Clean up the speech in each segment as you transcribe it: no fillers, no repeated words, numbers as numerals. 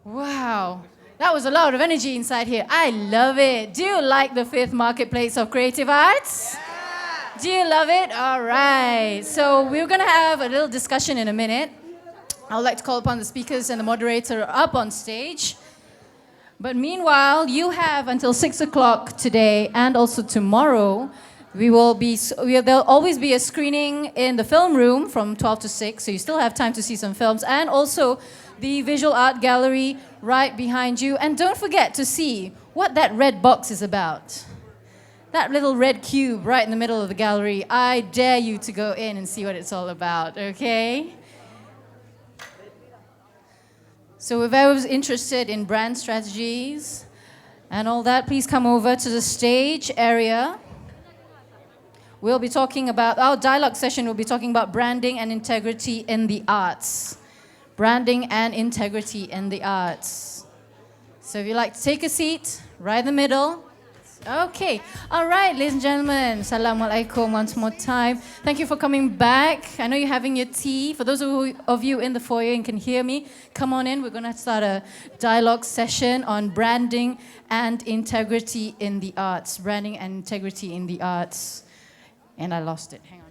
Wow, that was a lot of energy inside here. I love it. Do you like the fifth marketplace of creative arts? Do you love it? All right. So we're going to have a little discussion in a minute. I would like to call upon the speakers and the moderator up on stage. But meanwhile, you have until 6 o'clock today and also tomorrow. There'll always be a screening in the film room from 12 to 6, so you still have time to see some films. And also the visual art gallery right behind you. And don't forget to see what that red box is about. That little red cube right in the middle of the gallery. I dare you to go in and see what it's all about, okay? So if I was interested in brand strategies and all that, please come over to the stage area. We'll be talking about, our dialogue session will be talking about branding and integrity in the arts. Branding and integrity in the arts. So if you'd like to take a seat, right in the middle. Okay, all right, ladies and gentlemen, Assalamualaikum once more time. Thank you for coming back. I know you're having your tea. For those of you in the foyer and can hear me, come on in. We're going to start a dialogue session on branding and integrity in the arts. Branding and integrity in the arts. And I lost it. Hang on.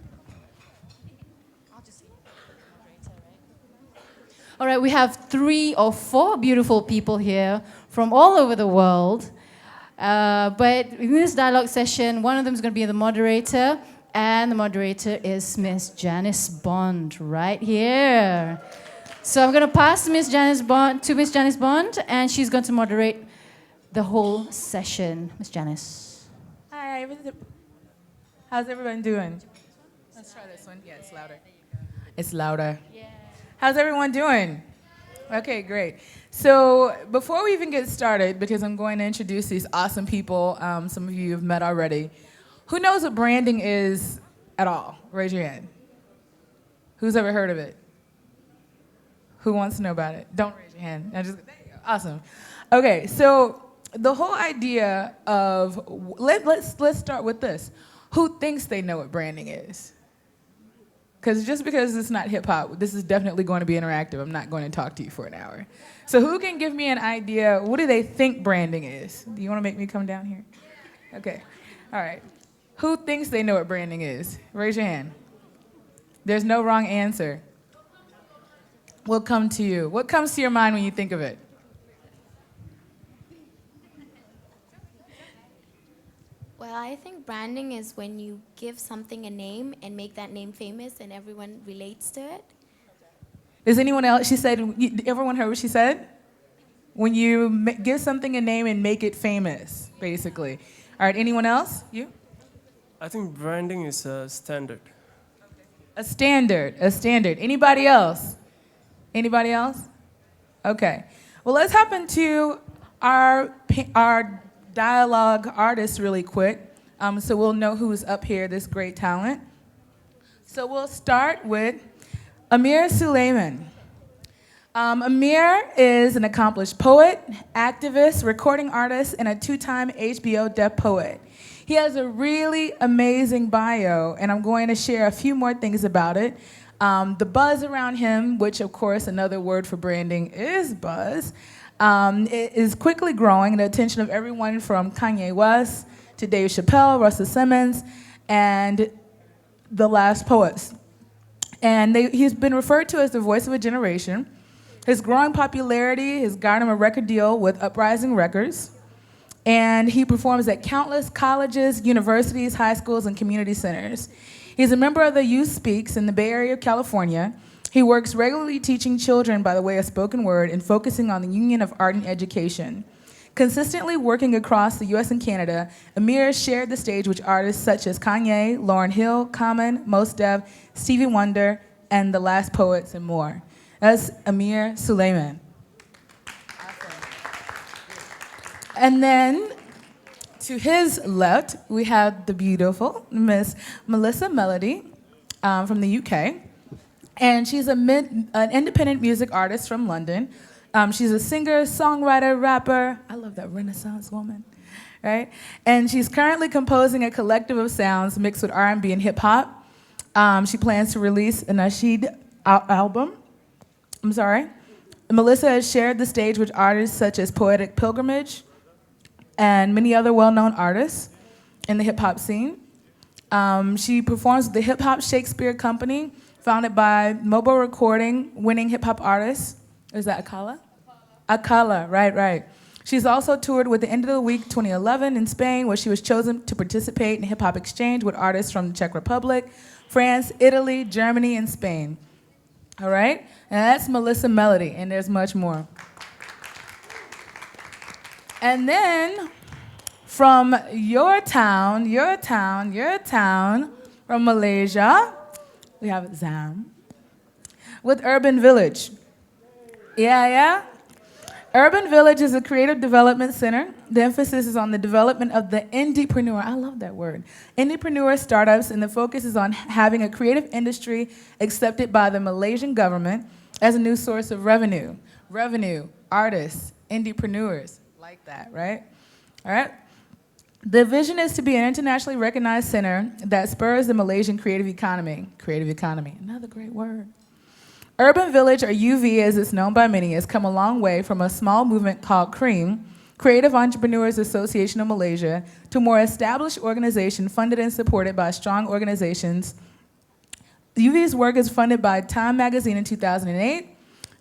All right, we have 3 or 4 beautiful people here from all over the world. But in this dialogue session, one of them is going to be the moderator, and the moderator is Miss Janice Bond right here. So I'm going to pass Miss Janice Bond, and she's going to moderate the whole session. Miss Janice. Hi, how's everyone doing? Let's try this one. Yeah, it's louder. It's louder. Yeah. How's everyone doing? Okay, great. So before we even get started, because I'm going to introduce these awesome people, some of you have met already, who knows what branding is at all? Raise your hand. Who's ever heard of it? Who wants to know about it? Don't raise your hand. There you go. Awesome. Okay, so the whole idea of, let's start with this. Who thinks they know what branding is? Because just because it's not hip-hop, this is definitely going to be interactive. I'm not going to talk to you for an hour. So who can give me an idea, what do they think branding is? Do you want to make me come down here? Okay. All right. Who thinks they know what branding is? Raise your hand. There's no wrong answer. We'll come to you. What comes to your mind when you think of it? Well, I think branding is when you give something a name and make that name famous and everyone relates to it. Is anyone else? She said, everyone heard what she said? When you give something a name and make it famous, basically. All right, anyone else? You? I think branding is a standard. A standard. Anybody else? Anybody else? Okay. Well, let's hop into our dialogue artists really quick, so we'll know who's up here, this great talent. So we'll start with Amir Suleiman. Amir is an accomplished poet, activist, recording artist, and a 2-time HBO Deaf Poet. He has a really amazing bio, and I'm going to share a few more things about it. The buzz around him, which of course another word for branding is buzz, it is quickly growing the attention of everyone from Kanye West to Dave Chappelle, Russell Simmons, and the last poets. And he's been referred to as the voice of a generation. His growing popularity has garnered him a record deal with Uprising Records, and he performs at countless colleges, universities, high schools, and community centers. He's a member of the Youth Speaks in the Bay Area of California. He works regularly teaching children by the way of spoken word and focusing on the union of art and education. Consistently working across the US and Canada, Amir shared the stage with artists such as Kanye, Lauryn Hill, Common, Mos Def, Stevie Wonder, and The Last Poets, and more. That's Amir Suleiman. Awesome. And then to his left, we have the beautiful Miss Melissa Melody from the UK. And she's an independent music artist from London. She's a singer, songwriter, rapper. I love that Renaissance woman, right? And she's currently composing a collective of sounds mixed with R&B and hip hop. She plans to release a nasheed album. Melissa has shared the stage with artists such as Poetic Pilgrimage and many other well-known artists in the hip-hop scene. She performs with the Hip Hop Shakespeare Company, founded by mobile recording winning hip-hop artist. Is that Akala? Akala, right. She's also toured with the End of the Week 2011 in Spain, where she was chosen to participate in Hip Hop Exchange with artists from the Czech Republic, France, Italy, Germany, and Spain. All right? And that's Melissa Melody, and there's much more. And then from your town, from Malaysia, we have Zam with Urban Village. Yeah. Urban Village is a creative development center. The emphasis is on the development of the indiepreneur. I love that word. Indiepreneur startups, and the focus is on having a creative industry accepted by the Malaysian government as a new source of revenue. Revenue, artists, indiepreneurs, like that, right? All right. The vision is to be an internationally recognized center that spurs the Malaysian creative economy. Creative economy, another great word. Urban Village, or UV as it's known by many, has come a long way from a small movement called CREAM, Creative Entrepreneurs Association of Malaysia, to a more established organization funded and supported by strong organizations. UV's work is funded by Time magazine in 2008.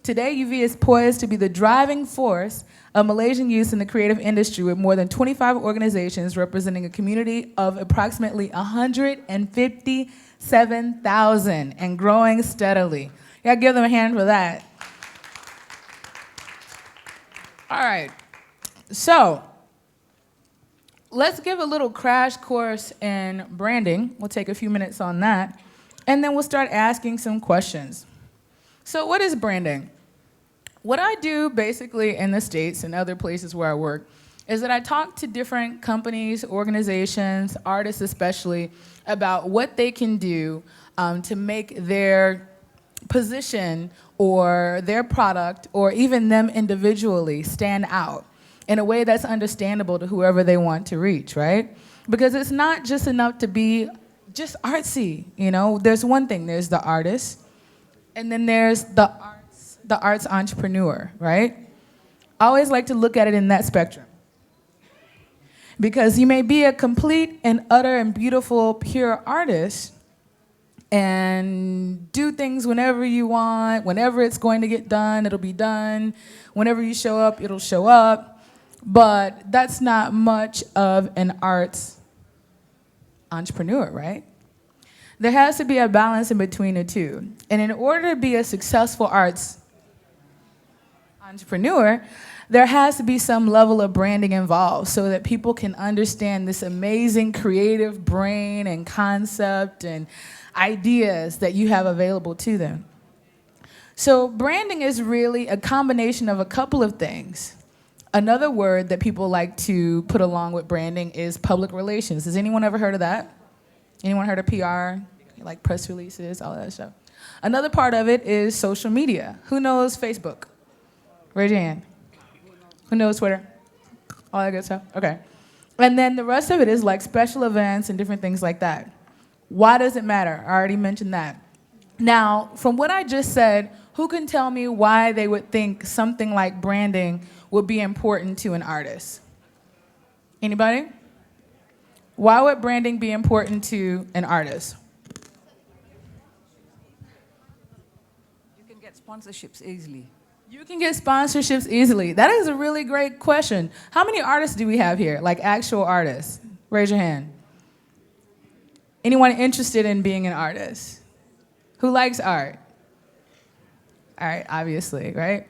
Today, UV is poised to be the driving force of Malaysian youth in the creative industry, with more than 25 organizations representing a community of approximately 157,000 and growing steadily. Yeah, give them a hand for that. All right, so let's give a little crash course in branding. We'll take a few minutes on that, and then we'll start asking some questions. So what is branding? What I do basically in the States and other places where I work is that I talk to different companies, organizations, artists especially, about what they can do to make their position or their product or even them individually stand out in a way that's understandable to whoever they want to reach, right? Because it's not just enough to be just artsy, you know? There's one thing, there's the artist, and then there's the arts entrepreneur, right? I always like to look at it in that spectrum. Because you may be a complete and utter and beautiful, pure artist and do things whenever you want, whenever it's going to get done, it'll be done. Whenever you show up, it'll show up. But that's not much of an arts entrepreneur, right? There has to be a balance in between the two. And in order to be a successful arts entrepreneur, there has to be some level of branding involved so that people can understand this amazing creative brain and concept and ideas that you have available to them. So branding is really a combination of a couple of things. Another word that people like to put along with branding is public relations. Has anyone ever heard of that? Anyone heard of PR, like press releases, all that stuff? Another part of it is social media. Who knows Facebook? Raise your hand. Who knows Twitter? All that good stuff? Okay. And then the rest of it is like special events and different things like that. Why does it matter? I already mentioned that. Now, from what I just said, who can tell me why they would think something like branding would be important to an artist? Anybody? Why would branding be important to an artist? You can get sponsorships easily. You can get sponsorships easily. That is a really great question. How many artists do we have here, like actual artists? Raise your hand. Anyone interested in being an artist? Who likes art? All right, obviously, right?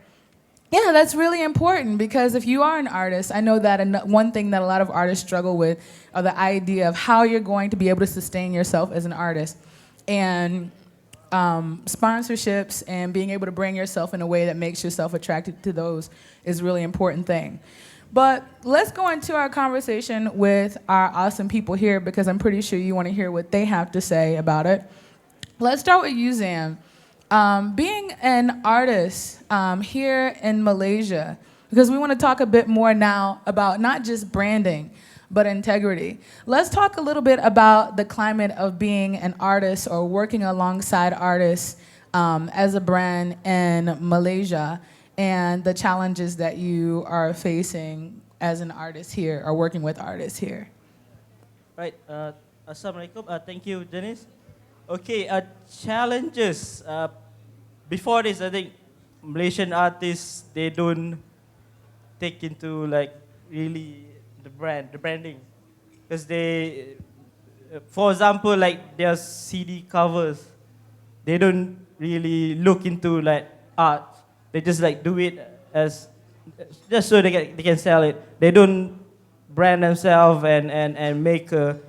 Yeah, that's really important because if you are an artist, I know that one thing that a lot of artists struggle with are the idea of how you're going to be able to sustain yourself as an artist. And sponsorships and being able to bring yourself in a way that makes yourself attracted to those is a really important thing. But let's go into our conversation with our awesome people here because I'm pretty sure you want to hear what they have to say about it. Let's start with you, Zam. Being an artist here in Malaysia, because we want to talk a bit more now about not just branding, but integrity. Let's talk a little bit about the climate of being an artist or working alongside artists as a brand in Malaysia and the challenges that you are facing as an artist here or working with artists here. Right. Assalamualaikum. Thank you, Dennis. Okay. Challenges. Before this, I think Malaysian artists, they don't take into like really the branding, because they, for example, like their CD covers, they don't really look into like art. They just like do it as just so they can sell it. They don't brand themselves and make a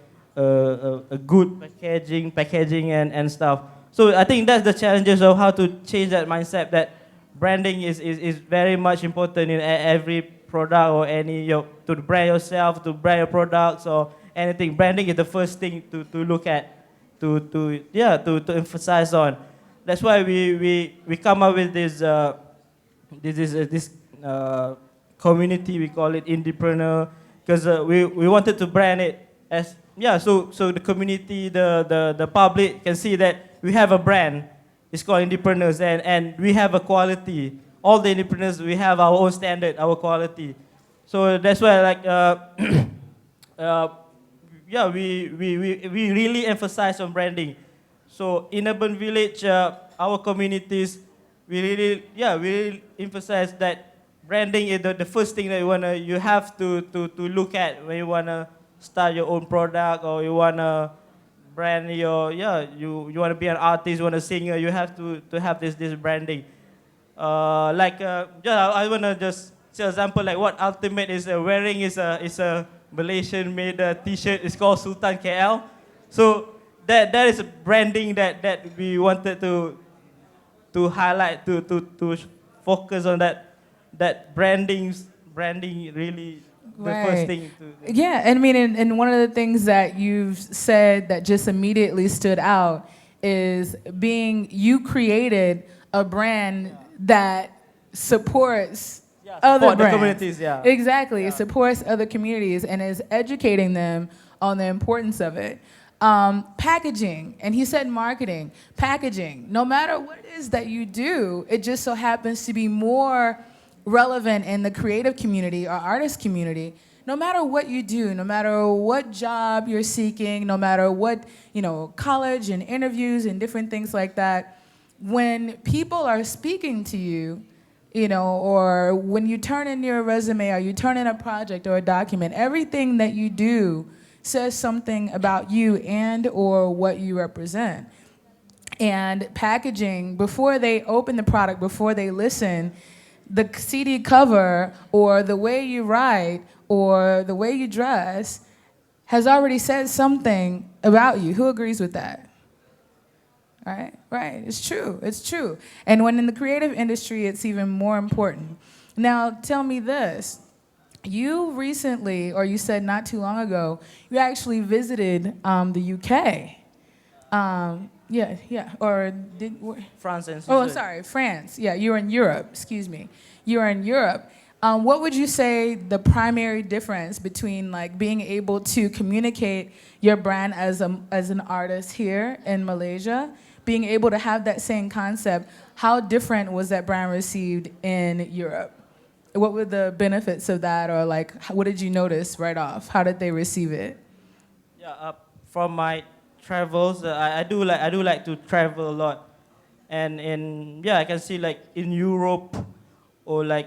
good packaging and stuff. So I think that's the challenges of how to change that mindset, that branding is very much important in every product or any to brand yourself, to brand your products or anything. Branding is the first thing to look at, to emphasize on. That's why we come up with this community, we call it Indepreneur, because we wanted to brand it as so the community, the public can see that we have a brand. It's called Entrepreneurs, and we have a quality. All the entrepreneurs, we have our own standard, our quality. So that's why, like, we really emphasize on branding. So in urban village, our communities, we really emphasize that branding is the first thing that you have to look at when you wanna start your own product, or you wanna brand you wanna be an artist, you wanna sing, you have to have this branding. I wanna just say example like what Ultimate is wearing is a Malaysian made T-shirt. It's called Sultan KL. So that is a branding that we wanted to highlight, to focus on that branding really the first thing to. Yeah, and I mean, and one of the things that you've said that just immediately stood out is you created a brand that supports other brands. Communities, yeah. Exactly, Yeah. it supports other communities and is educating them on the importance of it. Packaging, and he said marketing, packaging. No matter what it is that you do, it just so happens to be more relevant in the creative community or artist community. No matter what you do, no matter what job you're seeking, no matter what, college and interviews and different things like that, when people are speaking to you, or when you turn in your resume or you turn in a project or a document, everything that you do says something about you and or what you represent. And packaging, before they open the product, before they listen, the CD cover or the way you write or the way you dress has already said something about you. Who agrees with that? Right. It's true. And when in the creative industry, it's even more important. Now, tell me this. You recently, or you said not too long ago, you actually visited the UK. France and France. Yeah, you were in Europe. Excuse me. You were in Europe. What would you say the primary difference between like being able to communicate your brand as an artist here in Malaysia, being able to have that same concept, how different was that brand received in Europe? What were the benefits of that, or like what did you notice right off? How did they receive it? Yeah, from my travels, I do like to travel a lot, and I can see like in Europe, or like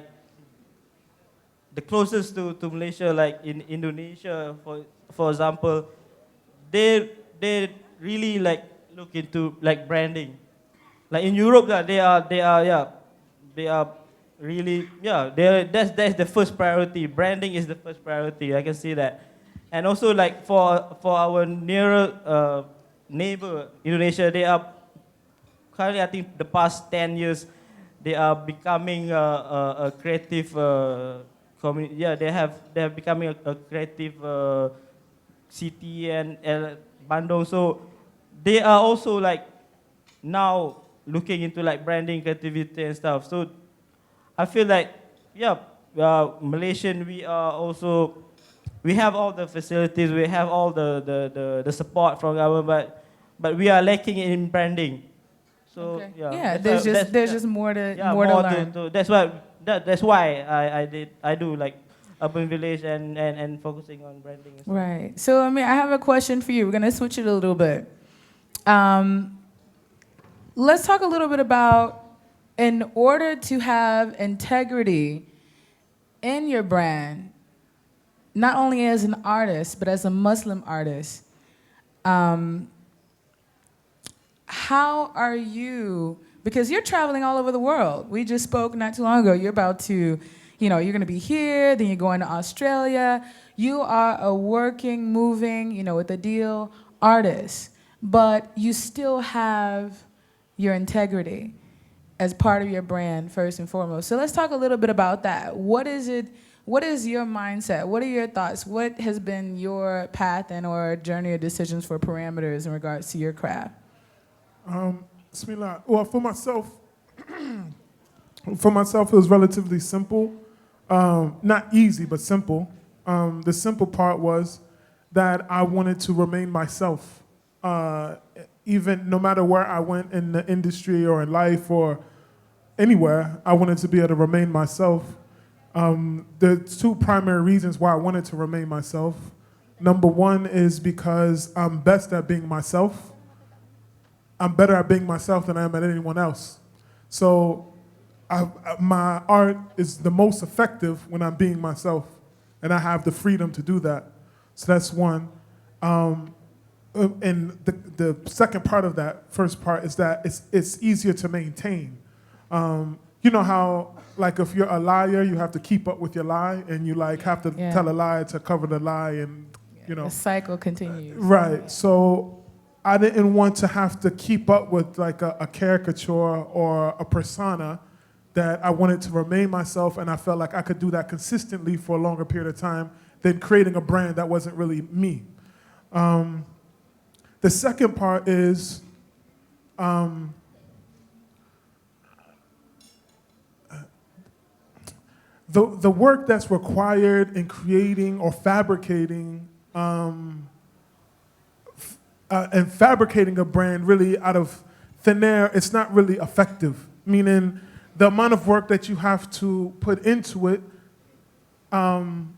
the closest to Malaysia, like in Indonesia, for example, they really like look into like branding. Like in Europe, they are really that's the first priority. Branding is the first priority. I can see that. And also like for our nearer neighbor Indonesia, they are currently, I think the past 10 years, they are becoming a creative community. Yeah, they have becoming a creative city and Bandung. So they are also like now looking into like branding, creativity and stuff. So I feel like Malaysian, we have all the facilities, we have all the support from government, but we are lacking in branding. So there's just more to learn. That's why that's why I do like urban village and focusing on branding and stuff. Right. So, I mean, I have a question for you. We're going to switch it a little bit. Let's talk a little bit about, in order to have integrity in your brand, not only as an artist, but as a Muslim artist, how are you, because you're traveling all over the world. We just spoke not too long ago. You're about to, you're going to be here, then you're going to Australia. You are a working, moving, with a deal artist, but you still have your integrity as part of your brand first and foremost. So let's talk a little bit about that. What is it? What is your mindset? What are your thoughts? What has been your path and or journey or decisions for parameters in regards to your craft? Bismillah. Well, for myself, it was relatively simple. Not easy, but simple. The simple part was that I wanted to remain myself. Even no matter where I went in the industry or in life or anywhere, I wanted to be able to remain myself. The two primary reasons why I wanted to remain myself. Number one is because I'm best at being myself. I'm better at being myself than I am at anyone else. So my art is the most effective when I'm being myself, and I have the freedom to do that. So that's one. And the second part of that first part is that it's easier to maintain. You know how, like, if you're a liar, you have to keep up with your lie, and you like have to tell a lie to cover the lie, and the cycle continues. Right. So I didn't want to have to keep up with like a caricature or a persona. That I wanted to remain myself, and I felt like I could do that consistently for a longer period of time than creating a brand that wasn't really me. The second part is the work that's required in creating or fabricating and fabricating a brand really out of thin air. It's not really effective, meaning the amount of work that you have to put into it when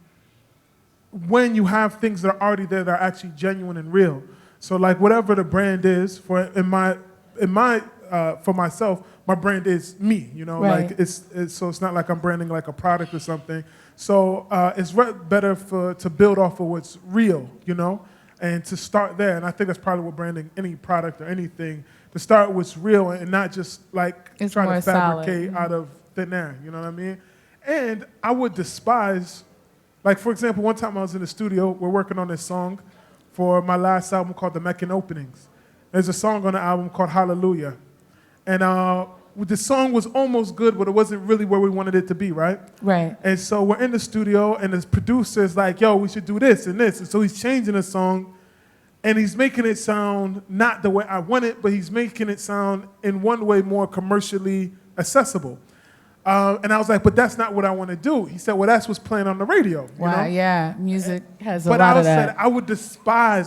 you have things that are already there that are actually genuine and real. So like whatever the brand is for myself, my brand is me, Right. like it's so it's not like I'm branding like a product or something. So it's better to build off of what's real, and to start there. And I think that's probably what branding any product or anything, to start with what's real and not just like It's try more to fabricate solid. out of thin air, you know what I mean? And I would despise, like for example, one time I was in the studio, we're working on this song for my last album called The Meccan Openings. There's a song on the album called Hallelujah. And the song was almost good, but it wasn't really where we wanted it to be, right? Right. And so we're in the studio, and the producer's like, yo, we should do this and this. And so he's changing the song, and he's making it sound not the way I want it, but he's making it sound in one way more commercially accessible. And I was like, but that's not what I want to do. He said, well, that's what's playing on the radio. Wow, yeah. Music has a But lot I of that. said, I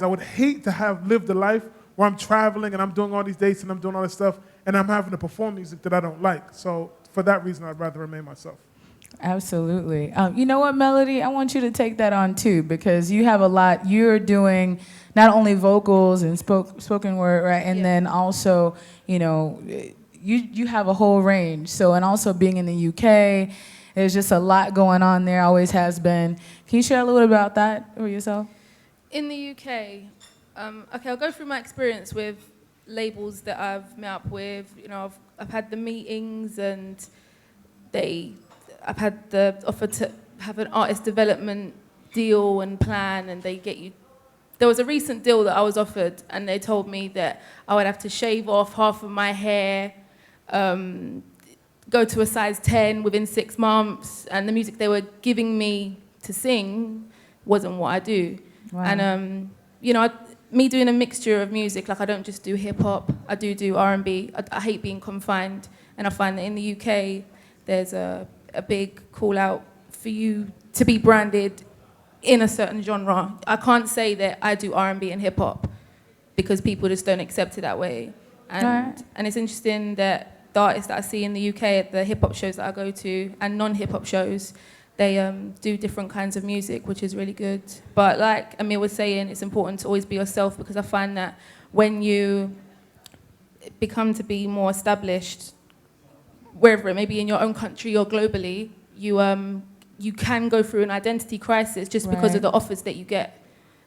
would hate to have lived a life where I'm traveling and I'm doing all these dates and I'm doing all this stuff and I'm having to perform music that I don't like. So for that reason, I'd rather remain myself. Absolutely. You know what, Melody? I want you to take that on too, because you have a lot. You're doing not only vocals and spoken word, right? And then also, you have a whole range. So, and also being in the UK, there's just a lot going on there, always has been. Can you share a little bit about that for yourself? In the UK, I'll go through my experience with labels that I've met up with. I've had the meetings, and I've had the offer to have an artist development deal and plan, and they get you. There was a recent deal that I was offered, and they told me that I would have to shave off half of my hair, go to a size 10 within 6 months, and the music they were giving me to sing wasn't what I do. Wow. And me doing a mixture of music, like I don't just do hip hop, I do R&B. I hate being confined, and I find that in the UK there's a big call out for you to be branded in a certain genre. I can't say that I do R&B and hip hop because people just don't accept it that way. And it's interesting that the artists that I see in the UK at the hip hop shows that I go to and non-hip hop shows, they do different kinds of music, which is really good. But like Amir was saying, it's important to always be yourself, because I find that when you become to be more established, wherever it may be in your own country or globally, you can go through an identity crisis just because of the offers that you get.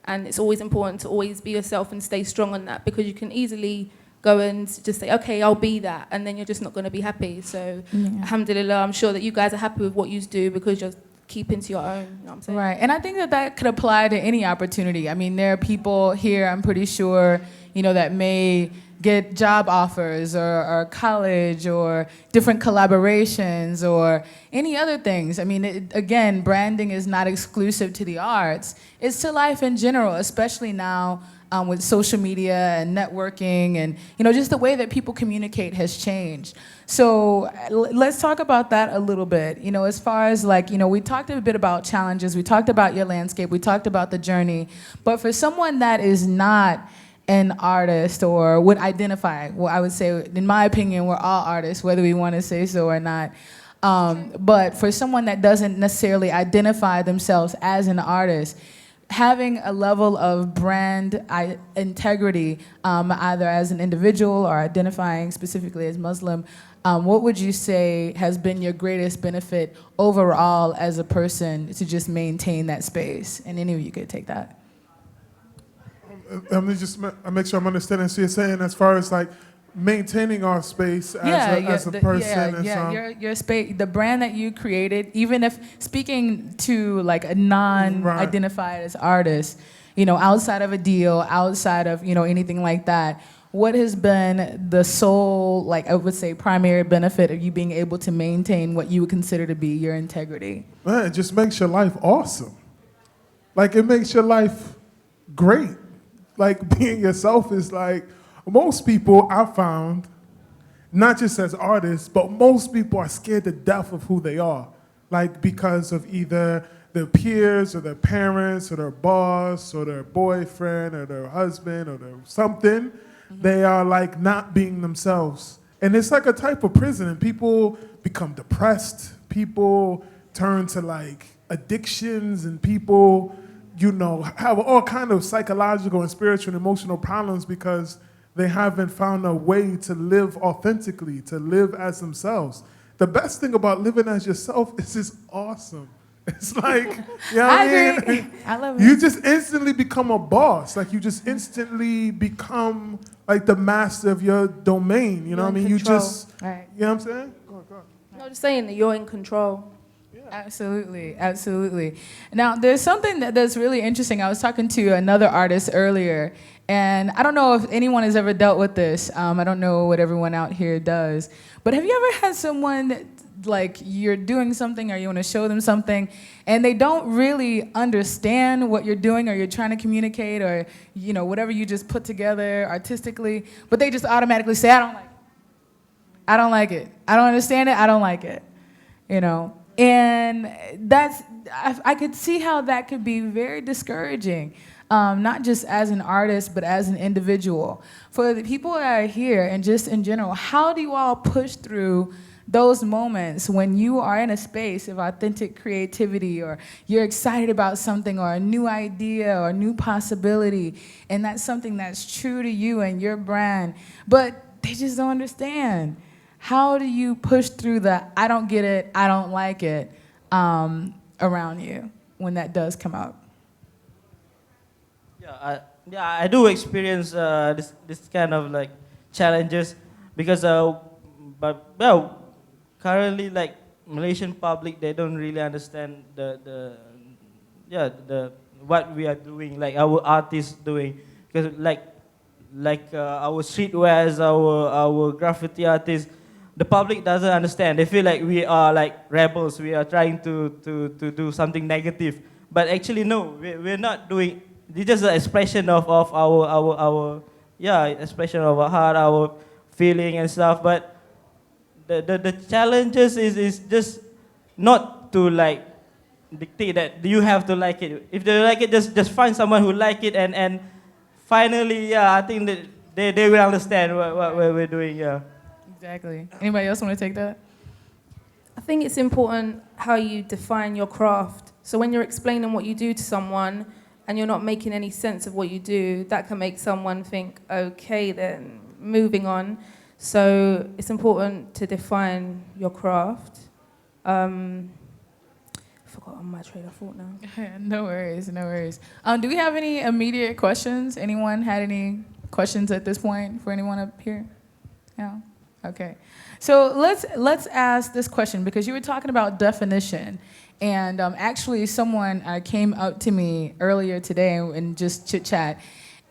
And it's always important to always be yourself and stay strong on that, because you can easily go and just say, okay, I'll be that, and then you're just not going to be happy. So, alhamdulillah, I'm sure that you guys are happy with what you do because you're keeping to your own, you know what I'm saying? Right, and I think that could apply to any opportunity. I mean, there are people here, I'm pretty sure, that may get job offers or college or different collaborations or any other things. I mean, again, branding is not exclusive to the arts. It's to life in general, especially now with social media and networking and, just the way that people communicate has changed. So let's talk about that a little bit. As far as we talked a bit about challenges, we talked about your landscape, we talked about the journey, but for someone that is not an artist or would identify, well, I would say, in my opinion, we're all artists, whether we want to say so or not. But for someone that doesn't necessarily identify themselves as an artist, having a level of brand integrity, either as an individual or identifying specifically as Muslim, what would you say has been your greatest benefit overall as a person to just maintain that space? And any of you could take that. Let me just make sure I'm understanding. So you're saying as far as maintaining our space as a person. Your space, the brand that you created, even if speaking to a non-identified as artist, outside of a deal, outside of anything like that, what has been the sole, I would say, primary benefit of you being able to maintain what you would consider to be your integrity? Man, it just makes your life awesome. It makes your life great. Being yourself is most people I found, not just as artists, but most people are scared to death of who they are. Because of either their peers or their parents or their boss or their boyfriend or their husband or their something, they are not being themselves. And it's like a type of prison, and people become depressed, people turn to addictions, and people have all kind of psychological and spiritual and emotional problems because they haven't found a way to live authentically, to live as themselves. The best thing about living as yourself is it's awesome. It's I agree. I love it. You just instantly become a boss. You just instantly become the master of your domain. You know what I mean? You just, right. You know what I'm saying? Go on. No, just saying that you're in control. Absolutely, absolutely. Now, there's something that's really interesting. I was talking to another artist earlier, and I don't know if anyone has ever dealt with this. I don't know what everyone out here does, but have you ever had someone that, you're doing something or you want to show them something, and they don't really understand what you're doing or you're trying to communicate or, whatever you just put together artistically, but they just automatically say, I don't like it. I don't like it. I don't understand it. I don't like it. And I could see how that could be very discouraging, not just as an artist, but as an individual. For the people that are here and just in general, how do you all push through those moments when you are in a space of authentic creativity or you're excited about something or a new idea or a new possibility, and that's something that's true to you and your brand, but they just don't understand? How do you push through the I don't get it, I don't like it around you when that does come up? I do experience this kind of challenges because currently Malaysian public, they don't really understand the what we are doing, our artists doing, because our streetwears, our graffiti artists, the public doesn't understand. They feel like we are rebels. We are trying to do something negative. But actually, no, we're not doing. It's just an expression of our expression of our heart, our feeling and stuff. But the challenges is just not to dictate that you have to like it. If they like it, just find someone who like it, and finally, I think that they will understand what we're doing. Exactly. Anybody else want to take that? I think it's important how you define your craft. So when you're explaining what you do to someone and you're not making any sense of what you do, that can make someone think, okay, then moving on. So it's important to define your craft. Forgot on my train of thought now. No worries, no worries. Do we have any immediate questions? Anyone had any questions at this point for anyone up here? No? Okay. So let's ask this question, because you were talking about definition. And actually someone came up to me earlier today and just chit-chat.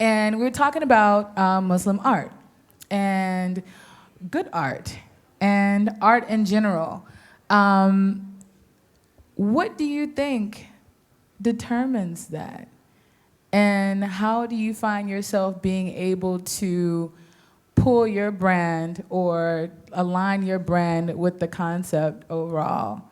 And we were talking about Muslim art and good art and art in general. What do you think determines that? And how do you find yourself being able to pull your brand or align your brand with the concept overall?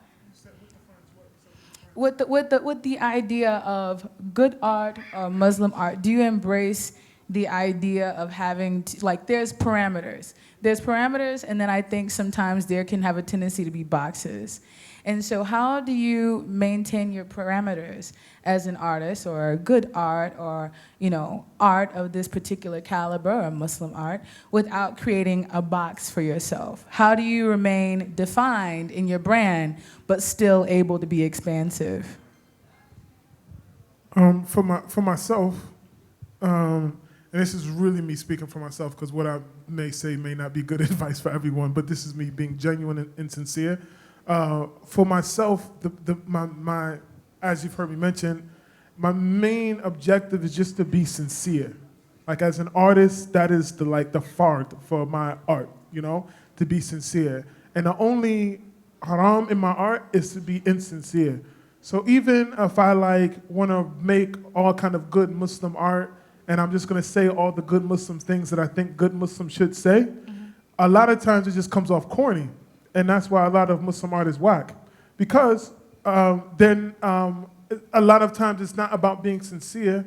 With the idea of good art or Muslim art, do you embrace the idea of having to, like, there's parameters. There's parameters, and then I think sometimes there can have a tendency to be boxes. And so how do you maintain your parameters as an artist, or good art, or, you know, art of this particular caliber, or Muslim art, without creating a box for yourself? How do you remain defined in your brand, but still able to be expansive? For myself, and this is really me speaking for myself, because what I may say may not be good advice for everyone, but this is me being genuine and sincere. For myself, my as you've heard me mention, my main objective is just to be sincere. Like, as an artist, that is the fard for my art, you know, to be sincere. And the only haram in my art is to be insincere. So even if I want to make all kind of good Muslim art, and I'm just going to say all the good Muslim things that I think good Muslims should say, a lot of times it just comes off corny. And that's why a lot of Muslim art is whack. Because then a lot of times it's not about being sincere.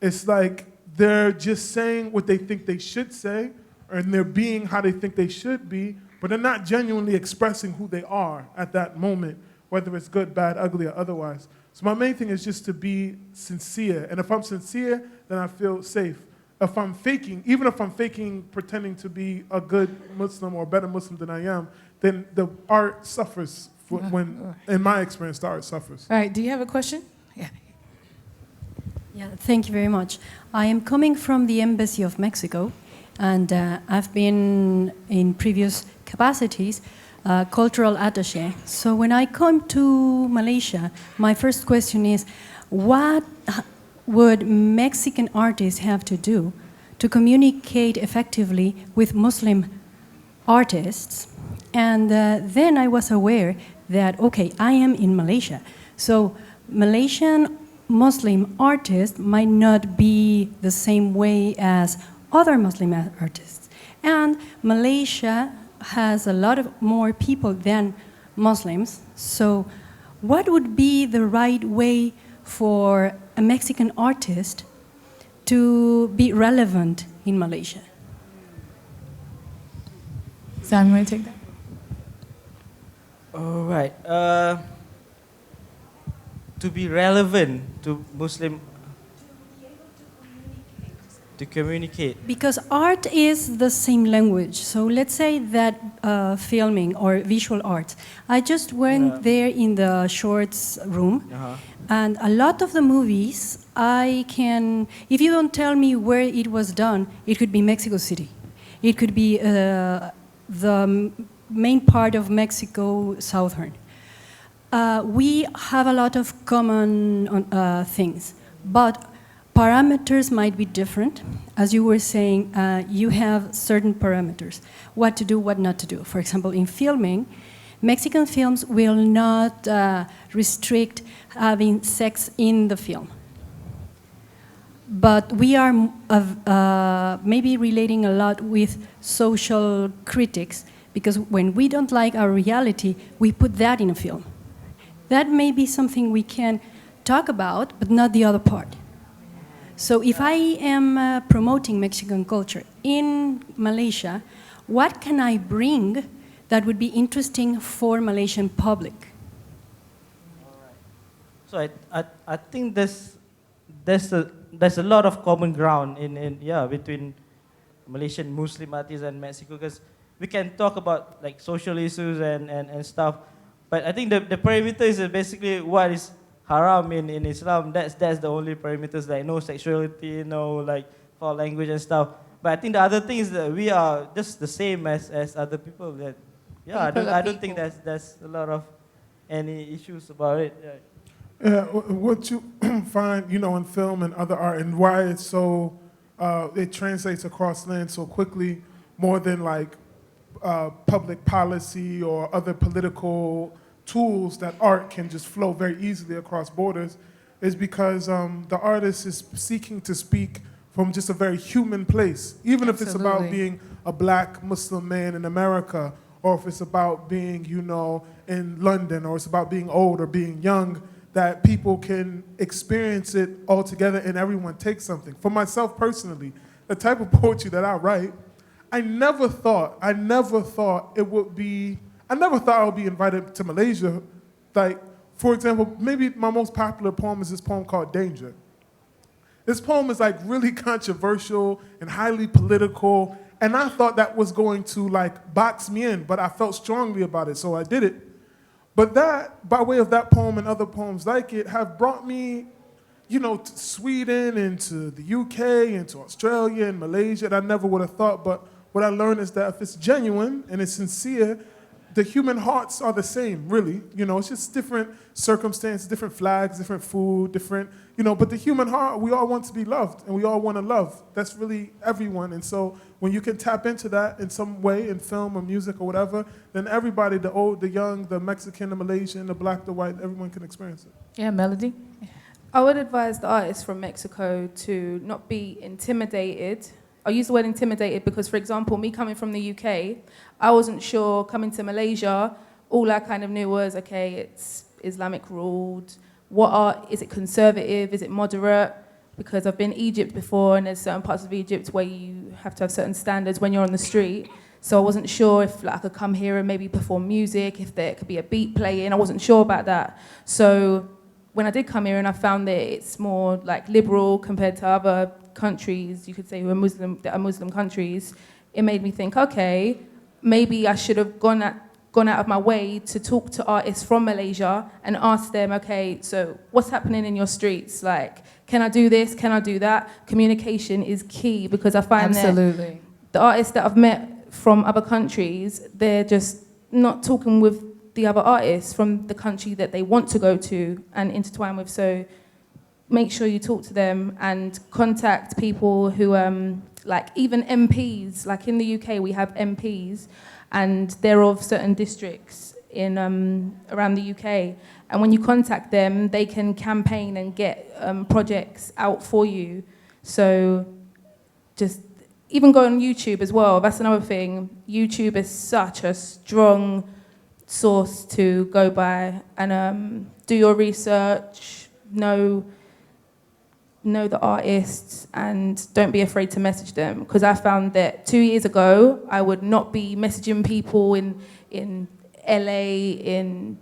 It's like they're just saying what they think they should say, and they're being how they think they should be, but they're not genuinely expressing who they are at that moment, whether it's good, bad, ugly, or otherwise. So my main thing is just to be sincere. And if I'm sincere, then I feel safe. If I'm faking, even if I'm faking pretending to be a good Muslim or a better Muslim than I am, then the art suffers when, in my experience, the art suffers. All right, do you have a question? Yeah. Yeah, thank you very much. I am coming from the Embassy of Mexico, and I've been in previous capacities cultural attaché. So when I come to Malaysia, my first question is, what would Mexican artists have to do to communicate effectively with Muslim artists? And then I was aware that, okay, I am in Malaysia. So Malaysian Muslim artists might not be the same way as other Muslim artists. And Malaysia has a lot of more people than Muslims. So what would be the right way for a Mexican artist to be relevant in Malaysia? Sam, you want to take that? All right. To be relevant to Muslim, to communicate. Because art is the same language. So let's say that filming or visual art. I just went there in the shorts room, and a lot of the movies, I can, if you don't tell me where it was done, it could be Mexico City. It could be the main part of Mexico, southern. We have a lot of common things, but parameters might be different. As you were saying, you have certain parameters, what to do, what not to do. For example, in filming, Mexican films will not restrict having sex in the film. But we are maybe relating a lot with social critics, because when we don't like our reality, we put that in a film. That may be something we can talk about, but not the other part. So if I am promoting Mexican culture in Malaysia, what can I bring that would be interesting for Malaysian public? So I think there's a lot of common ground between Malaysian Muslim artists and Mexico, because we can talk about like social issues and stuff, but I think the perimeter is basically what is haram in Islam. That's the only parameters, like no sexuality, no like foul language and stuff. But I think the other thing is that we are just the same as other people. That I don't think there's a lot of any issues about it. Yeah. What you find, in film and other art, and why it's so, it translates across land so quickly, more than like public policy or other political tools, that art can just flow very easily across borders, is because the artist is seeking to speak from just a very human place, even if it's about being a black Muslim man in America, or if it's about being, in London, or it's about being old or being young, that people can experience it all together and everyone takes something. For myself personally, the type of poetry that I write, I never thought I would be invited to Malaysia. Like, for example, maybe my most popular poem is this poem called Danger. This poem is like really controversial and highly political, and I thought that was going to like box me in, but I felt strongly about it, so I did it. But that, by way of that poem and other poems like it, have brought me, to Sweden and to the UK and to Australia and Malaysia, that I never would have thought. But what I learned is that if it's genuine and it's sincere, the human hearts are the same, really. It's just different circumstances, different flags, different food, different, but the human heart, we all want to be loved and we all want to love. That's really everyone. And so when you can tap into that in some way in film or music or whatever, then everybody, the old, the young, the Mexican, the Malaysian, the black, the white, everyone can experience it. Yeah, Melody? I would advise the artists from Mexico to not be intimidated. I use the word intimidated because, for example, me coming from the UK, I wasn't sure, coming to Malaysia, all I kind of knew was, okay, it's Islamic ruled. Is it conservative? Is it moderate? Because I've been Egypt before, and there's certain parts of Egypt where you have to have certain standards when you're on the street. So I wasn't sure if I could come here and maybe perform music, if there could be a beat playing. I wasn't sure about that. So when I did come here and I found that it's more like liberal compared to other countries, you could say, that are Muslim countries, it made me think, okay, maybe I should have gone out of my way to talk to artists from Malaysia and ask them, okay, so what's happening in your streets? Like, can I do this? Can I do that? Communication is key, because I find that the artists that I've met from other countries, they're just not talking with the other artists from the country that they want to go to and intertwine with. So make sure you talk to them and contact people who, like even MPs, like in the UK we have MPs, and they're of certain districts in around the UK. And when you contact them, they can campaign and get projects out for you. So just even go on YouTube as well. That's another thing. YouTube is such a strong source to go by, and do your research, know the artists, and don't be afraid to message them. Because I found that 2 years ago, I would not be messaging people in LA, in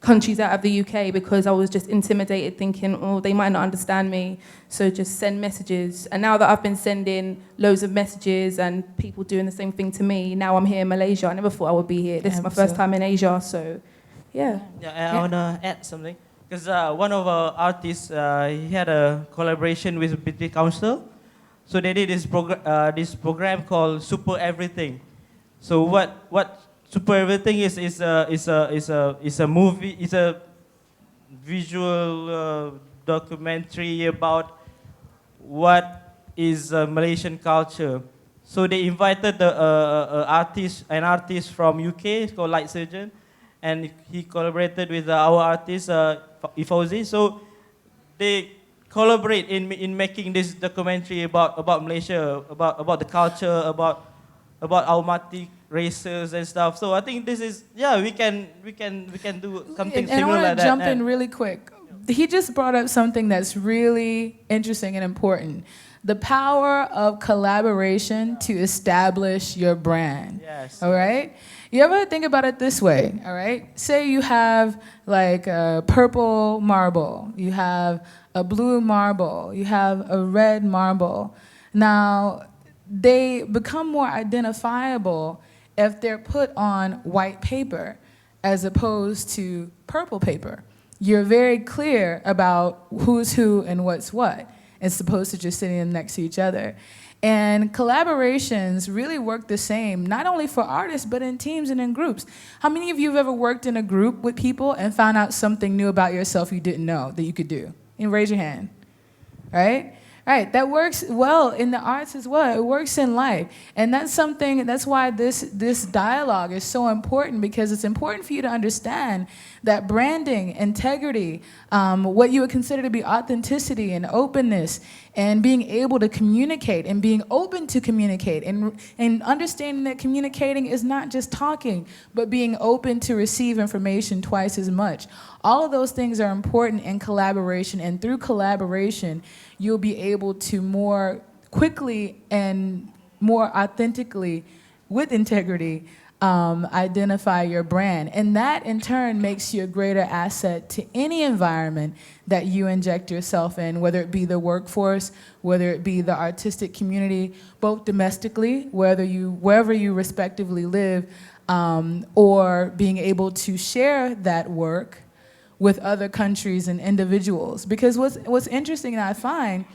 countries out of the UK, because I was just intimidated, thinking, oh, they might not understand me, so just send messages. And now that I've been sending loads of messages and people doing the same thing to me, now I'm here in Malaysia. I never thought I would be here. This is my first time in Asia, so yeah. I want to add something. Because one of our artists, he had a collaboration with British Council. So they did this program called Super Everything. So what Super Everything is a movie, it's a visual documentary about what is Malaysian culture. So they invited an artist from UK, it's called Light Surgeon, and he collaborated with our artist, Ifauzi. So they collaborate in making this documentary about Malaysia, about the culture, about our multi races and stuff. So I think this is, we can do something and similar I like that. want to jump in really quick. He just brought up something that's really interesting and important. The power of collaboration to establish your brand. Yes. All right? You ever think about it this way, all right? Say you have like a purple marble, you have a blue marble, you have a red marble. Now, they become more identifiable if they're put on white paper as opposed to purple paper. You're very clear about who's who and what's what, as opposed to just sitting them next to each other. And collaborations really work the same, not only for artists, but in teams and in groups. How many of you have ever worked in a group with people and found out something new about yourself you didn't know that you could do? And raise your hand, right? Right, that works well in the arts as well. It works in life. And that's why this dialogue is so important, because it's important for you to understand that branding, integrity, what you would consider to be authenticity and openness, and being able to communicate and being open to communicate, and understanding that communicating is not just talking, but being open to receive information twice as much. All of those things are important in collaboration, and through collaboration, you'll be able to more quickly and more authentically, with integrity, identify your brand. And that, in turn, makes you a greater asset to any environment that you inject yourself in, whether it be the workforce, whether it be the artistic community, both domestically, wherever you respectively live, or being able to share that work with other countries and individuals. Because what's interesting that I find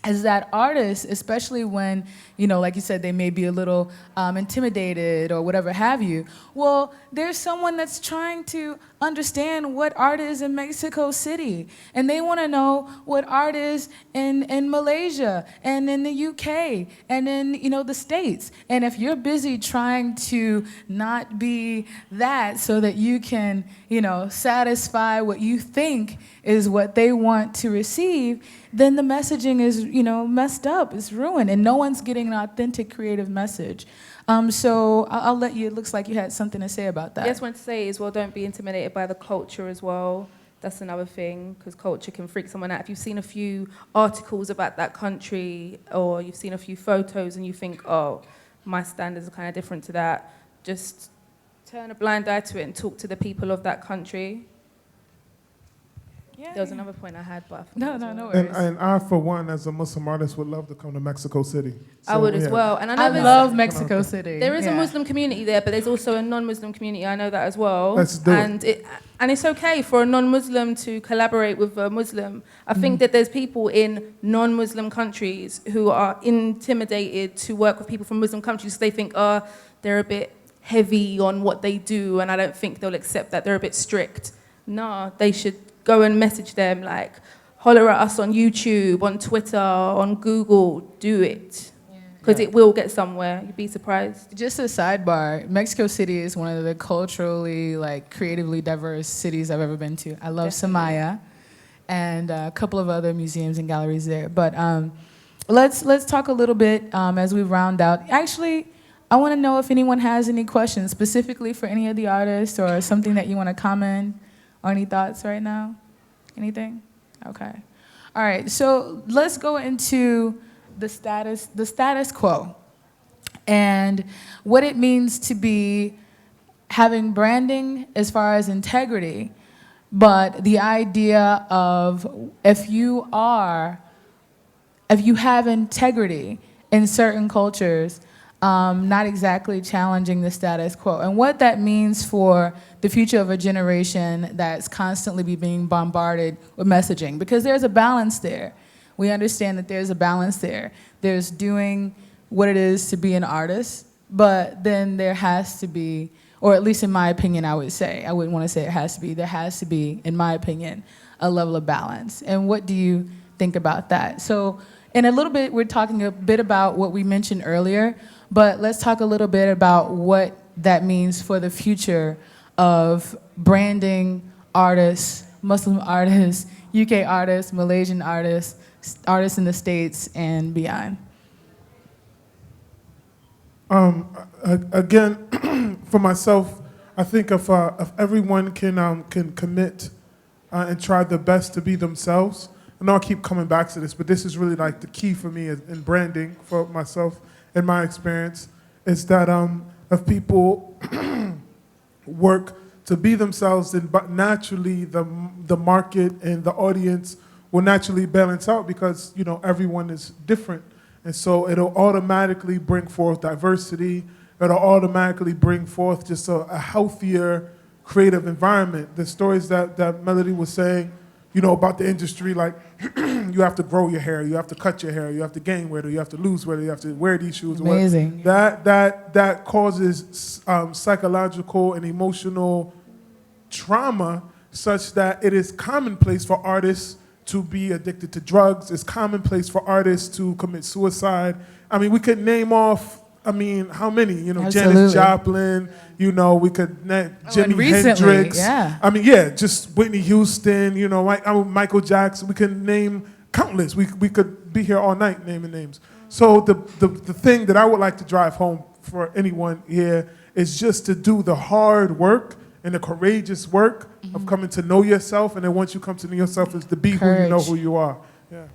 is that artists, especially when, like you said, they may be a little intimidated or whatever have you, well, there's someone that's trying to understand what art is in Mexico City, and they want to know what art is in Malaysia and in the UK and in the States. And if you're busy trying to not be that so that you can satisfy what you think is what they want to receive, then the messaging is messed up, it's ruined, and no one's getting an authentic creative message. So I'll let you, it looks like you had something to say about that. I just want to say as well, don't be intimidated by the culture as well. That's another thing, because culture can freak someone out. If you've seen a few articles about that country, or you've seen a few photos and you think, oh, my standards are kind of different to that, just turn a blind eye to it and talk to the people of that country. Yeah, there was another point I had, but I forgot. No worries. And I, for one, as a Muslim artist, would love to come to Mexico City. I would as well. And I know love Mexico City. There is a Muslim community there, but there's also a non-Muslim community. I know that as well. Let's do it. And it's okay for a non-Muslim to collaborate with a Muslim. I think that there's people in non-Muslim countries who are intimidated to work with people from Muslim countries. They think, they're a bit heavy on what they do, and I don't think they'll accept that. They're a bit strict. No, they should go and message them, like, holler at us on YouTube, on Twitter, on Google, do it. Because it will get somewhere, you'd be surprised. Just a sidebar, Mexico City is one of the culturally, creatively diverse cities I've ever been to. I love Samaya and a couple of other museums and galleries there. But let's talk a little bit as we round out. Actually, I want to know if anyone has any questions, specifically for any of the artists, or something that you want to comment. Or any thoughts right now? Anything? Okay. All right, so let's go into the status quo and what it means to be having branding as far as integrity, but the idea of if you have integrity in certain cultures, not exactly challenging the status quo, and what that means for the future of a generation that's constantly being bombarded with messaging, because there's a balance there. We understand that there's a balance there. There's doing what it is to be an artist, but then there has to be, or at least in my opinion, I would say, I wouldn't want to say it has to be, there has to be, in my opinion, a level of balance. And what do you think about that? So in a little bit, we're talking a bit about what we mentioned earlier, but let's talk a little bit about what that means for the future of branding artists, Muslim artists, UK artists, Malaysian artists, artists in the States, and beyond. Again, for myself, I think if everyone can commit and try their best to be themselves, I know I keep coming back to this, but this is really like the key for me in branding for myself and my experience is that if people work to be themselves, then naturally the market and the audience will naturally balance out because everyone is different, and so it'll automatically bring forth diversity. It'll automatically bring forth just a healthier creative environment. The stories that Melody was saying, about the industry, like you have to grow your hair, you have to cut your hair, you have to gain weight, or you have to lose weight, or you have to wear these shoes. Amazing. That causes psychological and emotional trauma, such that it is commonplace for artists to be addicted to drugs. It's commonplace for artists to commit suicide. I mean, we could name off. I mean, how many? Janis Joplin. We could name Jimi Hendrix. Yeah. I mean, yeah, just Whitney Houston. Michael Jackson. We can name countless. We could be here all night naming names. So the thing that I would like to drive home for anyone here is just to do the hard work and the courageous work of coming to know yourself, and then once you come to know yourself, is to be who you know who you are. Yeah.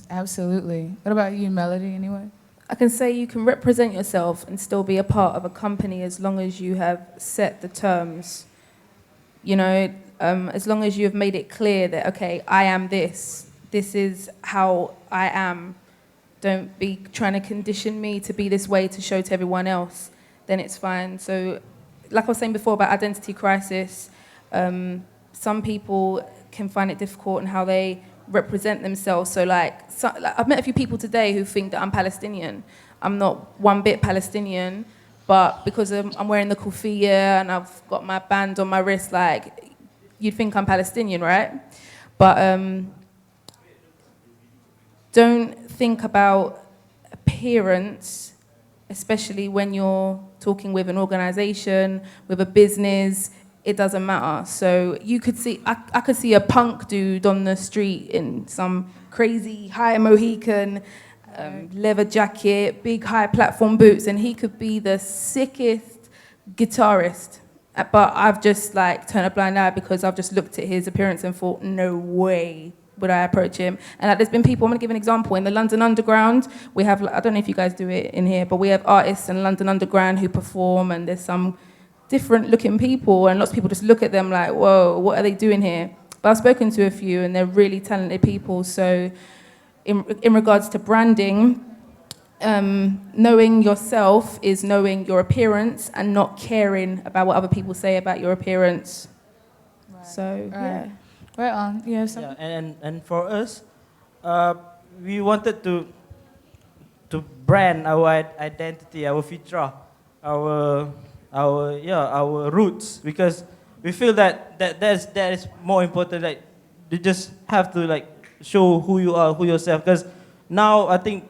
Absolutely. What about you, Melody? Anyway. I can say you can represent yourself and still be a part of a company as long as you have set the terms. As long as you have made it clear that, okay, I am this. This is how I am. Don't be trying to condition me to be this way to show to everyone else. Then it's fine. So, like I was saying before about identity crisis, some people can find it difficult in how they represent themselves. So I've met a few people today who think that I'm Palestinian. I'm not one bit Palestinian, but because I'm wearing the kufiya and I've got my band on my wrist, you'd think I'm Palestinian, right? But don't think about appearance, especially when you're talking with an organization, with a business. It doesn't matter. So you could see, I could see a punk dude on the street in some crazy high Mohican leather jacket, big high platform boots, and he could be the sickest guitarist. But I've just turned a blind eye because I've just looked at his appearance and thought, no way would I approach him. And there's been people, I'm gonna give an example, in the London Underground, we have, I don't know if you guys do it in here, but we have artists in London Underground who perform, and there's some different looking people, and lots of people just look at them like, whoa, what are they doing here? But I've spoken to a few, and they're really talented people. So in regards to branding, knowing yourself is knowing your appearance and not caring about what other people say about your appearance. Right. So, yeah. Right on. You have something? Yeah, and for us, we wanted to brand our identity, our fitrah, our roots, because we feel that is more important. You just have to show who you are, who yourself. Because now I think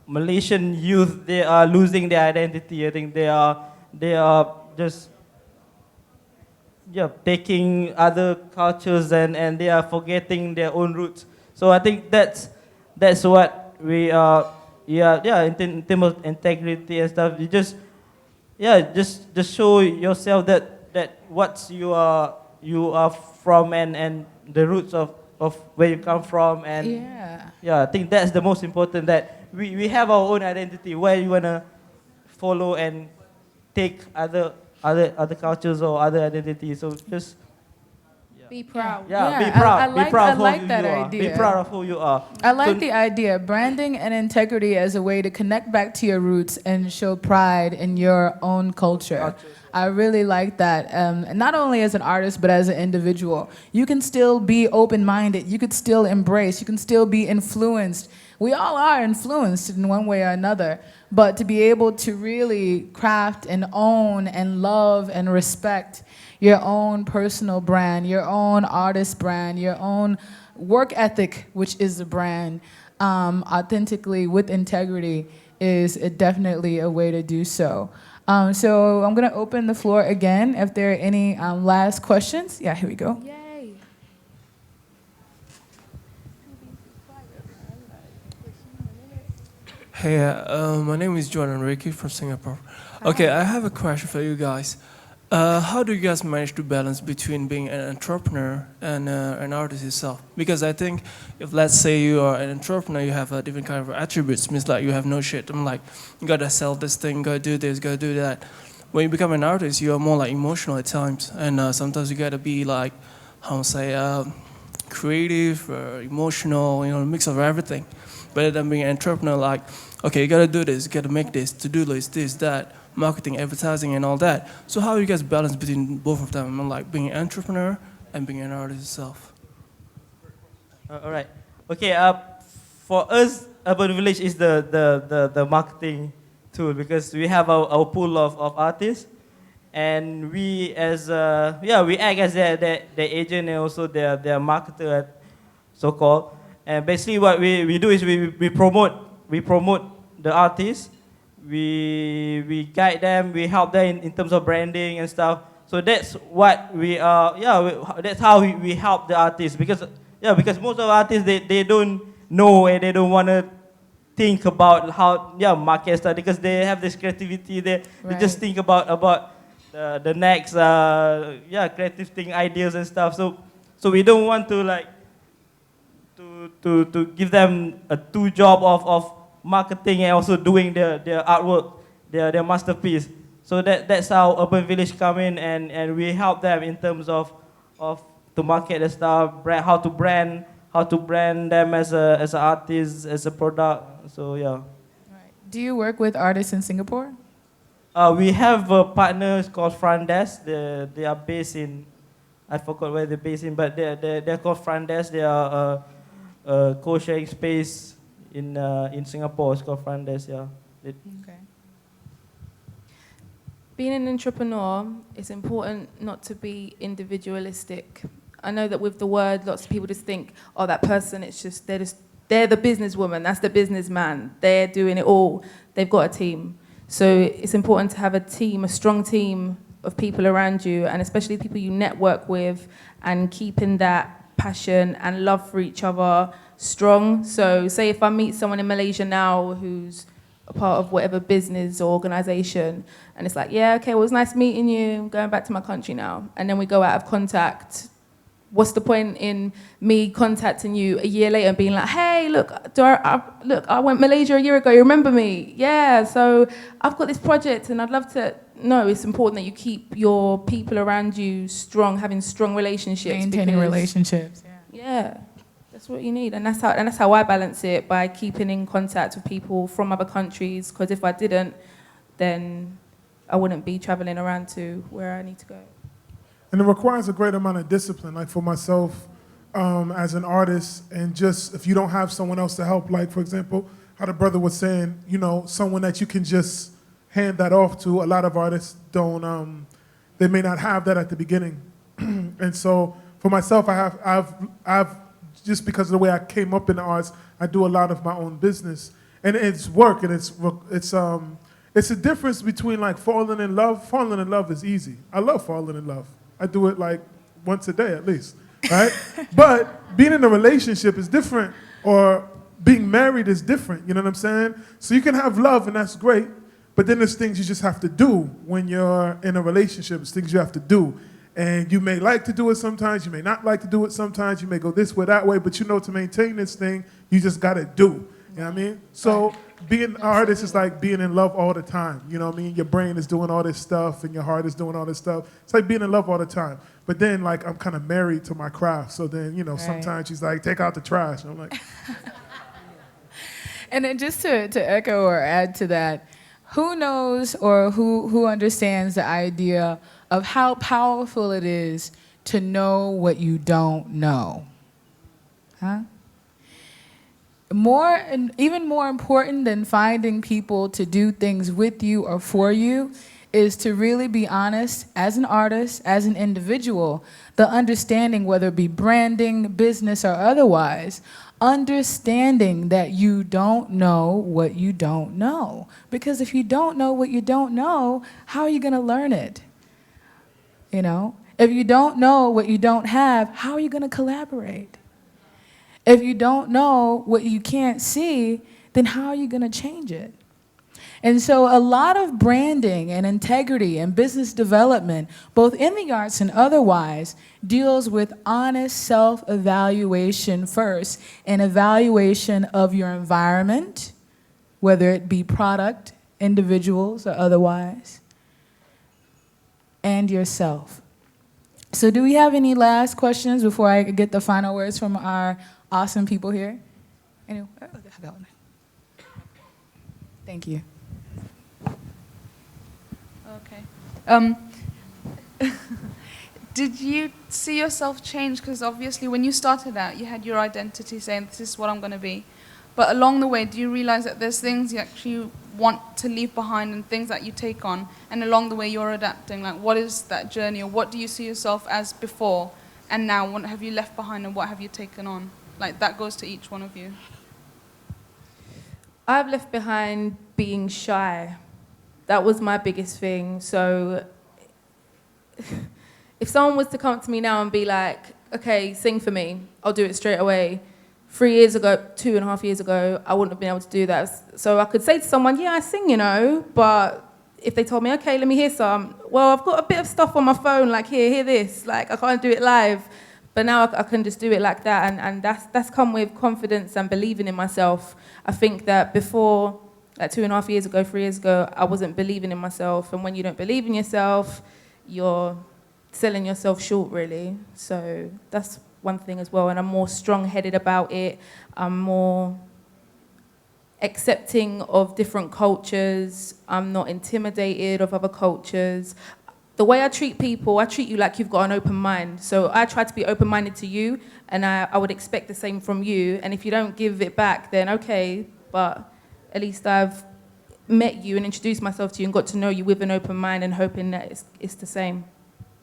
Malaysian youth, they are losing their identity. I think they are just taking other cultures and they are forgetting their own roots. So I think that's what we are. In terms of integrity and stuff, you just show yourself that what you are from and the roots of where you come from, and I think that's the most important, that we have our own identity, where you wanna follow and take other cultures or other identities. So just be proud. Be proud. I be proud like of who that you are. idea. Be proud of who you are. I like the idea, branding and integrity as a way to connect back to your roots and show pride in your own culture. I really like that. And not only as an artist, but as an individual. You can still be open-minded. You could still embrace. You can still be influenced. We all are influenced in one way or another. But to be able to really craft and own and love and respect your own personal brand, your own artist brand, your own work ethic, which is a brand, authentically with integrity, is definitely a way to do so. So I'm going to open the floor again if there are any last questions. Yeah, here we go. Yay. Hey, my name is John Enrique from Singapore. Okay, I have a question for you guys. How do you guys manage to balance between being an entrepreneur and an artist itself? Because I think if, let's say, you are an entrepreneur, you have a different kind of attributes. Means like you have no shit. I'm like, you gotta sell this thing, gotta do this, gotta do that. When you become an artist, you are more like emotional at times, and sometimes you gotta be like, how to say, creative, emotional, a mix of everything. But then being an entrepreneur, like, okay, you gotta do this, you gotta make this, to-do list, this, that, marketing, advertising, and all that. So how do you guys balance between both of them? Like being an entrepreneur and being an artist itself? All right. Okay. For us, Urban Village is the marketing tool because we have our pool of artists, and we we act as their agent and also their marketer, so called. And basically, what we do is we promote the artists. We guide them, we help them in terms of branding and stuff. So that's what we are, that's how we help the artists because most of the artists, they don't know and they don't want to think about how, market stuff because they have this creativity, they just think about the next, creative thing, ideas and stuff. So we don't want to like, to give them a two job of marketing and also doing their artwork, their masterpiece. So that's how Urban Village come in and we help them in terms of to market the stuff, how to brand them as an artist, as a product. So yeah. Right. Do you work with artists in Singapore? We have a partner called Front Desk. They are based in, I forgot where they're based in, but they're called Front Desk. They are a co-sharing space in Singapore. It's called Front Desk, yeah. Okay. Being an entrepreneur, it's important not to be individualistic. I know that with the word, lots of people just think, oh, that person, they're the businesswoman, that's the businessman, they're doing it all. They've got a team. So it's important to have a team, a strong team of people around you, and especially people you network with, and keeping that passion and love for each other strong. So say if I meet someone in Malaysia now who's a part of whatever business or organization, and it's like, yeah, okay, well, it was nice meeting you, I'm going back to my country now, and then we go out of contact. What's the point in me contacting you a year later and being like, hey, look, I went Malaysia a year ago, you remember me? Yeah, so I've got this project and I'd love to. No, it's important that you keep your people around you strong, having strong relationships. Maintaining relationships. Yeah, that's what you need. And that's how I balance it, by keeping in contact with people from other countries, because if I didn't, then I wouldn't be traveling around to where I need to go. And it requires a great amount of discipline, like for myself as an artist, and just if you don't have someone else to help, like for example, how the brother was saying, someone that you can just hand that off to. A lot of artists don't, they may not have that at the beginning. And so for myself, I've just because of the way I came up in the arts, I do a lot of my own business. And it's work, and it's a difference between like falling in love. Falling in love is easy. I love falling in love. I do it like once a day at least, right? But being in a relationship is different, or being married is different, you know what I'm saying? So you can have love and that's great, but then there's things you just have to do when you're in a relationship. It's things you have to do. And you may like to do it sometimes, you may not like to do it sometimes, you may go this way, that way, but to maintain this thing, you just gotta do. You know what I mean? So being an artist is like being in love all the time. You know what I mean? Your brain is doing all this stuff and your heart is doing all this stuff. It's like being in love all the time. But then like I'm kind of married to my craft. So then, sometimes she's like, take out the trash. And I'm like. And then just to echo or add to that, who knows or who understands the idea of how powerful it is to know what you don't know? Huh? Even more important than finding people to do things with you or for you is to really be honest as an artist, as an individual, the understanding, whether it be branding, business, or otherwise, understanding that you don't know what you don't know. Because if you don't know what you don't know, how are you going to learn it? If you don't know what you don't have, how are you going to collaborate? If you don't know what you can't see, then how are you going to change it? And so a lot of branding and integrity and business development, both in the arts and otherwise, deals with honest self-evaluation first, and evaluation of your environment, whether it be product, individuals, or otherwise, and yourself. So do we have any last questions before I get the final words from our awesome people here? Anyway, thank you. Okay. Did you see yourself change? Because obviously when you started out, you had your identity saying, this is what I'm going to be. But along the way, do you realize that there's things you actually want to leave behind and things that you take on? And along the way, you're adapting. Like, what is that journey? Or what do you see yourself as before? And now, what have you left behind and what have you taken on? Like, that goes to each one of you. I've left behind being shy. That was my biggest thing. So if someone was to come up to me now and be like, okay, sing for me, I'll do it straight away. 3 years ago, 2.5 years ago, I wouldn't have been able to do that. So I could say to someone, yeah, I sing, you know, but if they told me, okay, let me hear some, well, I've got a bit of stuff on my phone, like, hear this, like, I can't do it live. But now I can just do it like that, and that's come with confidence and believing in myself. I think that before, like 2.5 years ago, 3 years ago, I wasn't believing in myself, and when you don't believe in yourself, you're selling yourself short, really. So that's one thing as well, and I'm more strong-headed about it. I'm more accepting of different cultures. I'm not intimidated of other cultures. The way I treat people, I treat you like you've got an open mind. So I try to be open-minded to you, and I would expect the same from you. And if you don't give it back, then okay, but at least I've met you and introduced myself to you and got to know you with an open mind and hoping that it's the same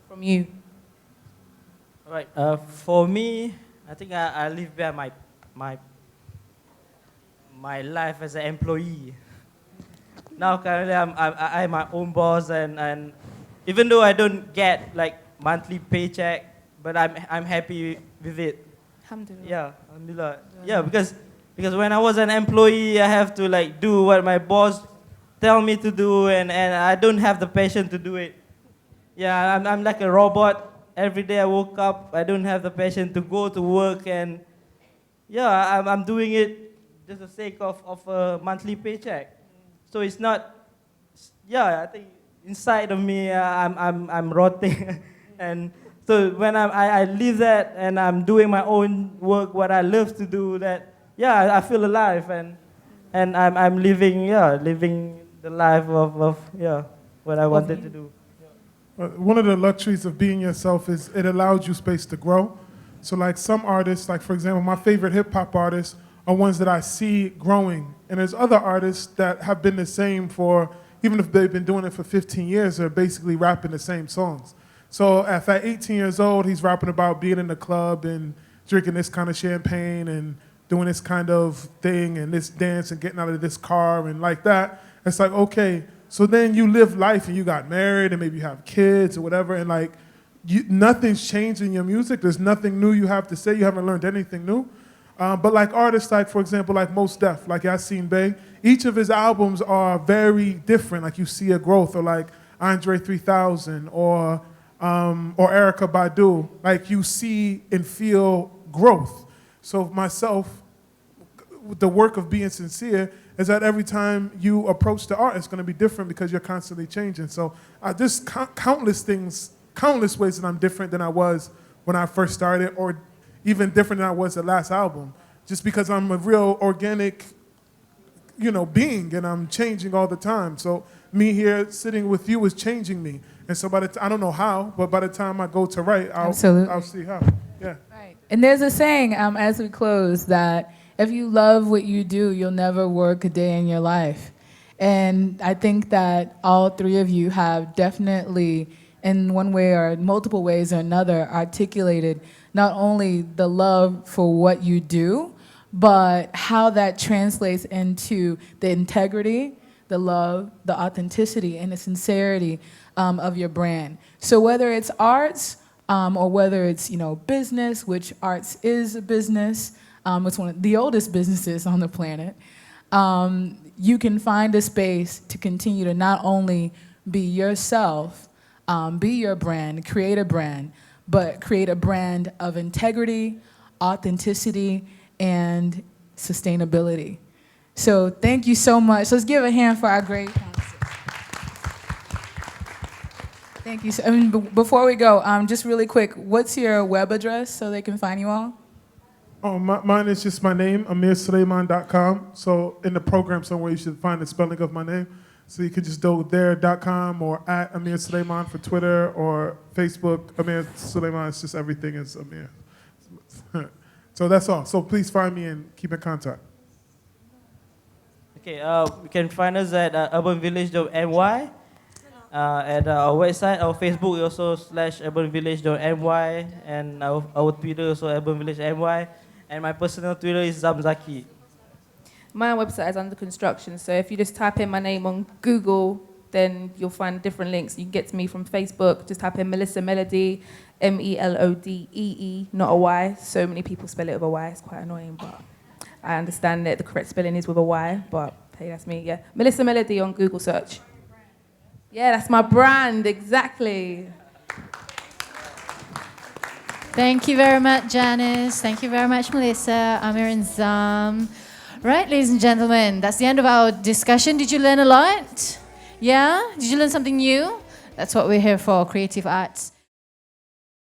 from you. All right. For me, I think I live by my life as an employee. Now currently I'm my own boss, and even though I don't get like monthly paycheck, but I'm happy with it. Alhamdulillah. Yeah, alhamdulillah. Yeah, because when I was an employee, I have to like do what my boss tell me to do, and I don't have the passion to do it. Yeah, I'm like a robot. Every day I woke up, I don't have the passion to go to work, and yeah, I'm doing it just for the sake of a monthly paycheck. So it's not, yeah, I think inside of me, I'm rotting. And so when I leave that and I'm doing my own work, what I love to do, that, yeah, I feel alive, and I'm living the life of what I wanted to do. One of the luxuries of being yourself is it allows you space to grow. So like some artists, like for example, my favorite hip hop artists are ones that I see growing. And there's other artists that have been the same for, even if they've been doing it for 15 years, they're basically rapping the same songs. So at 18 years old, he's rapping about being in the club and drinking this kind of champagne and doing this kind of thing and this dance and getting out of this car and like that. It's like, okay, so then you live life and you got married and maybe you have kids or whatever, and like nothing's changed in your music. There's nothing new you have to say. You haven't learned anything new. But like artists, like for example, like Mos Def, like Yassine Bey, each of his albums are very different. Like you see a growth, or like Andre 3000 or Erykah Badu. Like you see and feel growth. So myself, the work of being sincere is that every time you approach the art, it's going to be different because you're constantly changing. So there's countless things, countless ways that I'm different than I was when I first started, or even different than I was the last album, just because I'm a real organic, being, and I'm changing all the time. So me here sitting with you is changing me. And so I don't know how, but by the time I go to write, I'll see how. Yeah. Right. And there's a saying as we close that if you love what you do, you'll never work a day in your life. And I think that all three of you have definitely, in one way or multiple ways or another, articulated not only the love for what you do, but how that translates into the integrity, the love, the authenticity, and the sincerity of your brand. So whether it's arts or whether it's business, which arts is a business, it's one of the oldest businesses on the planet, you can find a space to continue to not only be yourself, be your brand, create a brand, but create a brand of integrity, authenticity, and sustainability. So thank you so much. Let's give a hand for our great conference. Thank you. Before we go, just really quick, what's your web address so they can find you all? Oh, mine is just my name, amirsuleiman.com. So in the program somewhere you should find the spelling of my name. So you could just go there.com or at Amir Suleiman for Twitter or Facebook. Amir Suleiman, it's just everything is Amir. So that's all. So please find me and keep in contact. Okay, you can find us at urbanvillage.ny. At our website, our Facebook also /urbanvillage.ny, and our Twitter also urbanvillage.ny, and my personal Twitter is Zamzaki. My website is under construction, so if you just type in my name on Google, then you'll find different links. You can get to me from Facebook. Just type in Melissa Melody, Melodee, not a Y. So many people spell it with a Y. It's quite annoying, but I understand that the correct spelling is with a Y. But hey, that's me. Yeah, Melissa Melody on Google search. Yeah, that's my brand, exactly. Thank you very much, Janice. Thank you very much, Melissa, Amir, and Zam. Right, ladies and gentlemen, that's the end of our discussion. Did you learn a lot? Yeah? Did you learn something new? That's what we're here for, creative arts.